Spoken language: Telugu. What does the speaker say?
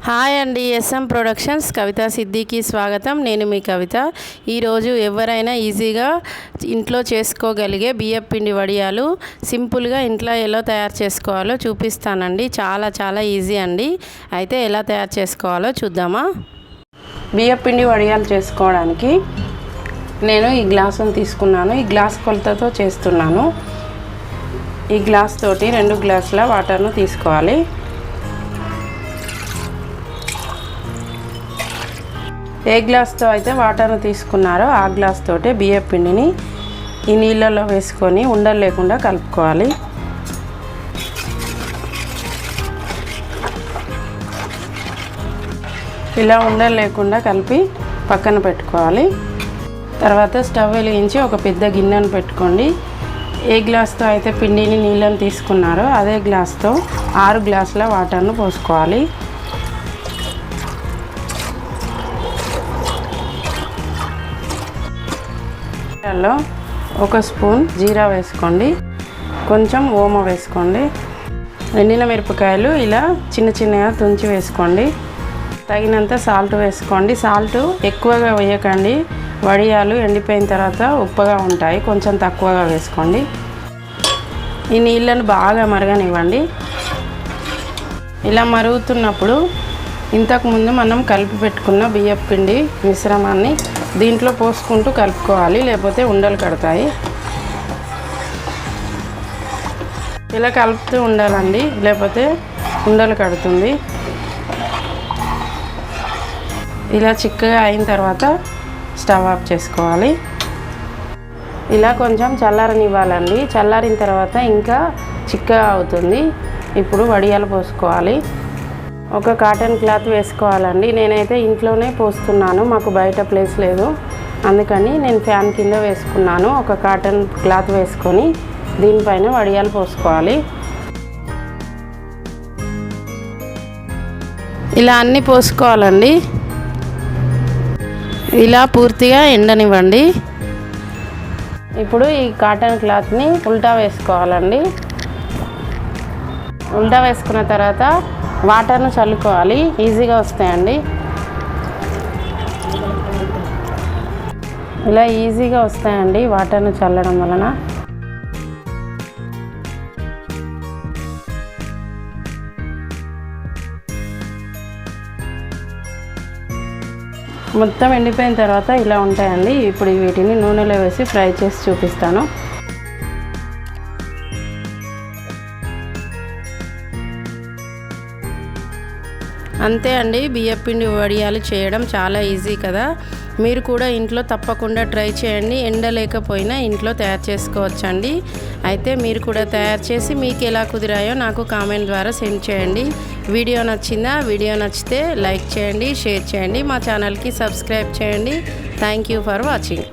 హాయ్ అండి, ఎస్ఎం ప్రొడక్షన్స్ కవిత సిద్దికి స్వాగతం. నేను మీ కవిత. ఈరోజు ఎవరైనా ఈజీగా ఇంట్లో చేసుకోగలిగే బియ్యం పిండి వడియాలు సింపుల్గా ఇంట్లో ఎలా తయారు చేసుకోవాలో చూపిస్తానండి. చాలా ఈజీ అండి. అయితే ఎలా తయారు చేసుకోవాలో చూద్దామా. బియ్యం పిండి వడియాలు చేసుకోవడానికి నేను ఈ గ్లాసును తీసుకున్నాను. ఈ గ్లాస్ కొలతతో చేస్తున్నాను. ఈ గ్లాస్ తోటి 2 గ్లాసుల వాటర్ను తీసుకోవాలి. ఏ గ్లాస్తో అయితే వాటర్ను తీసుకున్నారో ఆ గ్లాస్ తోటే బియ్యం పిండిని ఈ నీళ్ళలో వేసుకొని ఉండలు లేకుండా కలుపుకోవాలి. ఇలా ఉండలు లేకుండా కలిపి పక్కన పెట్టుకోవాలి. తర్వాత స్టవ్ వెలిగించి ఒక పెద్ద గిన్నెను పెట్టుకోండి. ఏ గ్లాస్తో అయితే పిండిని నీళ్ళని తీసుకున్నారో అదే గ్లాస్తో 6 గ్లాసుల వాటర్ను పోసుకోవాలి. లో 1 స్పూన్ జీరా వేసుకోండి. కొంచెం ఓమ వేసుకోండి. ఎండిన మిరపకాయలు ఇలా చిన్నగా తుంచి వేసుకోండి. తగినంత సాల్ట్ వేసుకోండి. సాల్ట్ ఎక్కువగా వేయకండి, వడియాలు ఎండిపోయిన తర్వాత ఉప్పగా ఉంటాయి. కొంచెం తక్కువగా వేసుకోండి. ఈ నీళ్ళను బాగా మరగనివ్వండి. ఇలా మరుగుతున్నప్పుడు ఇంతకుముందు మనం కలిపి పెట్టుకున్న బియ్యం పిండి మిశ్రమాన్ని దీంట్లో పోసుకుంటూ కలుపుకోవాలి, లేకపోతే ఉండలు కడతాయి. ఇలా కలుపుతూ ఉండాలండి, లేకపోతే ఉండలు కడుతుంది. ఇలా చిక్కగా అయిన తర్వాత స్టవ్ ఆఫ్ చేసుకోవాలి. ఇలా కొంచెం చల్లారనివ్వాలండి. చల్లారిన తర్వాత ఇంకా చిక్కగా అవుతుంది. ఇప్పుడు వడియాలు పోసుకోవాలి. ఒక కాటన్ క్లాత్ వేసుకోవాలండి. నేనైతే ఇంట్లోనే పోస్తున్నాను, మాకు బయట ప్లేస్ లేదు, అందుకని నేను ఫ్యాన్ కింద వేసుకున్నాను. ఒక కాటన్ క్లాత్ వేసుకొని దీనిపైన వడియాలు పోసుకోవాలి. ఇలా అన్నీ పోసుకోవాలండి. ఇలా పూర్తిగా ఎండనివ్వండి. ఇప్పుడు ఈ కాటన్ క్లాత్ని ఉల్టా వేసుకోవాలండి. ఉల్టా వేసుకున్న తర్వాత వాటర్ను చల్లుకోవాలి, ఈజీగా వస్తాయండి. ఇలా ఈజీగా వస్తాయండి వాటర్ను చల్లడం వలన. మొత్తం ఎండిపోయిన తర్వాత ఇలా ఉంటాయండి. ఇప్పుడు వీటిని నూనెలో వేసి ఫ్రై చేసి చూపిస్తాను. అంతే అండి, బియ్యం పిండి వడియాలు చేయడం చాలా ఈజీ కదా. మీరు కూడా ఇంట్లో తప్పకుండా ట్రై చేయండి. ఎండ లేకపోయినా ఇంట్లో తయారు చేసుకోవచ్చండి. అయితే మీరు కూడా తయారు చేసి మీకు ఎలా కుదిరాయో నాకు కామెంట్ ద్వారా సెండ్ చేయండి. వీడియో నచ్చిందా? వీడియో నచ్చితే లైక్ చేయండి, షేర్ చేయండి, మా ఛానల్కి సబ్స్క్రైబ్ చేయండి. Thank you for watching.